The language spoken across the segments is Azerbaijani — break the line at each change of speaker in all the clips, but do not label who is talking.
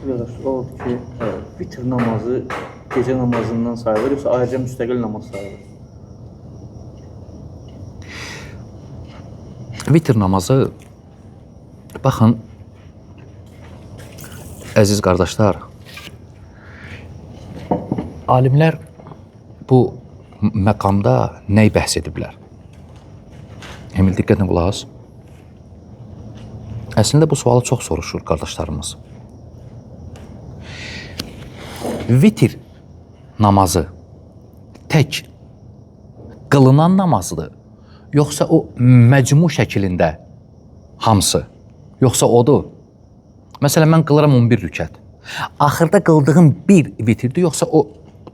Qardaş, o ki, vitr namazı gecə namazından sayılır, yoxsa ayrıca müstəqil namaz sayılır?
Vitr namazı, baxın, əziz qardaşlar, alimlər bu məqamda nəyi bəhs ediblər? Emil, diqqətlə qulaq as. Əslində bu sualı çox soruşur qardaşlarımız. Vitr namazı tək qılınan namazıdır, yoxsa o məcmu şəklində hamısı, yoxsa odur? Məsələn, mən qılıram 11 rükət. Axırda qıldığım bir vitrdir, yoxsa o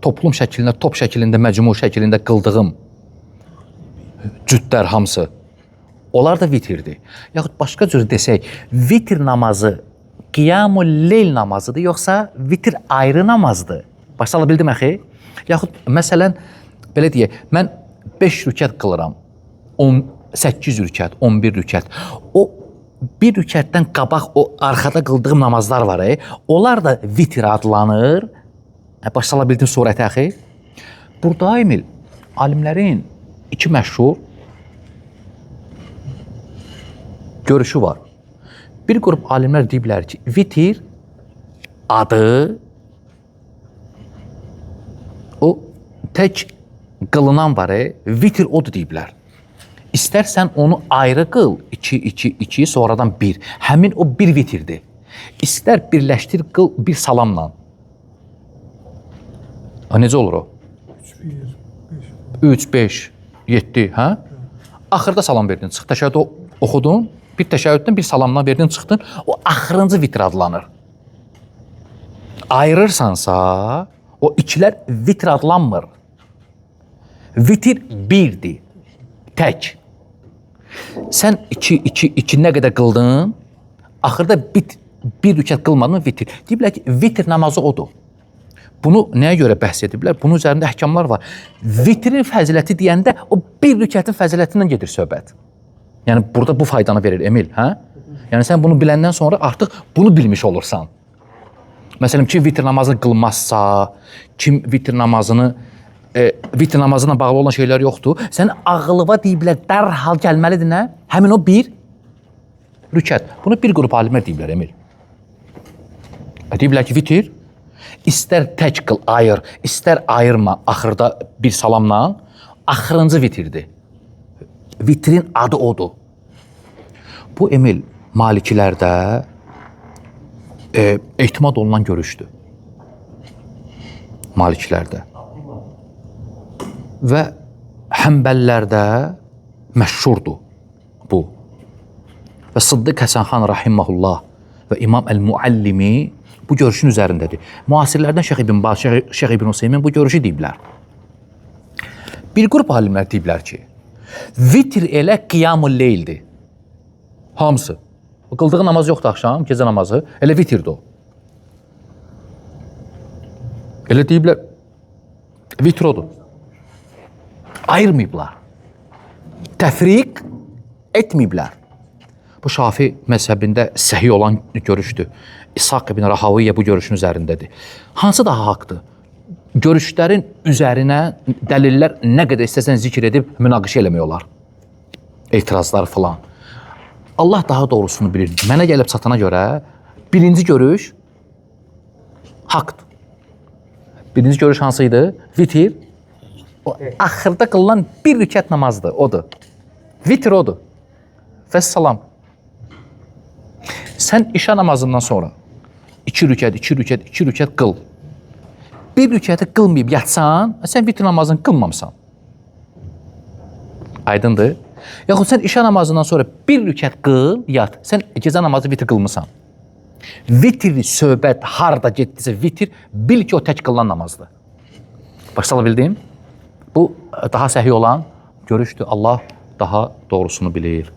toplum şəklində, top şəklində, məcmu şəklində qıldığım cütlər hamısı? Onlar da vitrdir. Yaxud başqa cür desək, vitr namazı qiyamul leyl namazıdır, yoxsa vitr ayrı namazdır? Başa sala bildim əxi? Yaxud məsələn, belə deyək, mən 5 rükət qılıram, 8 rükət, 11 rükət. O bir rükətdən qabaq o arxada qıldığım namazlar var, onlar da vitr adlanır. Başa sala bildim surəti əxi? Burada Emil, alimlərin iki məşhur görüşü var. Bir qrup alimlər deyiblər ki, vitr adı o tək qılınan var, vitr odur deyiblər. İstərsən onu ayrı qıl, 2, sonradan 1. Həmin o bir vitrdir. İstər birləşdir, qıl bir salamla. Necə olur o? 3, 5, 7, hə? Axırda salam verdin, çıx təşəhhüd oxudun, bir təşəhhüddən bir salamdan verdin, çıxdın, o axırıncı vitr adlanır. Ayırırsansa, o ikilər vitr adlanmır. Vitr birdir, tək. Sən 2 nə qədər qıldın, axırda bir rükət qılmadın vitr. Deyiblər ki, vitr namazı odur. Bunu nəyə görə bəhs ediblər? Bunun üzərində əhkamlar var. Vitrin fəziləti deyəndə o bir rükətin fəzilətindən gedir söhbət. Yəni burada bu faydanı verir Emil, hə? Yəni sən bunu biləndən sonra artıq bunu bilmiş olursan. Məsələn, kim vitr namazını qılmazsa, kim vitr namazını vitr namazına bağlı olan şeylər yoxdur. Sən ağılıva deyiblər, dərhal gəlməlidir nə? Həmin o bir rükət. Bunu bir qrup alimlər deyiblər Emil. Deyiblər ki, vitr istər tək qıl, ayır, istər ayırma, axırda bir salamla, axırıncı vitrdir. Vitrin adı odur. Bu Emil, Malikilərdə ehtimad olunan görüşdür. Malikilərdə. Və Həmbəllərdə məşhurdur bu. Və Sıddiq Həsənxan Rahiməhullah və İmam Əl-Muallimi bu görüşün üzərindədir. Müasirlərdən Şeyx İbn Baz, Şeyx İbn Hüseymin bu görüşü deyiblər. Bir qrup alimlər deyiblər ki, vitr elə qiyamul leyldir. Hamısı. Qıldığı namaz yoxdur axşam, gecə namazı, elə vitrdir o. Elə deyiblər, vitr odur. Ayırmayıblar. Təfriq etməyiblər. Bu Şafi məzhəbində səhi olan görüşdür. İshaq ibn Rahaviyyə bu görüşün üzərindədir. Hansı daha haqdır? Görüşlərin üzərinə dəlillər nə qədər istəsən zikr edib münaqişə eləmək olar. Etirazlar filan. Allah daha doğrusunu bilir. Mənə gəlib çatana görə birinci görüş haqdır. Birinci görüş hansıydı? Vitr. O axırda qılınan bir rükət namazdır, odur. Vitr odur. Vəssalam. Sən işə namazından sonra 2 rükət qıl. Bir rükəti qılmayıb yatsan, sən vitr namazını qılmamısan. Aydındır? Yaxud sən işə namazından sonra bir rükət qıl, yat. Sən gecə namazı vitr qılmısan. Vitri söhbət harda getdisə vitr, bil ki o tək qılınan namazdır. Başa sala bildim? Bu daha səhi olan görüşdür. Allah daha doğrusunu bilir.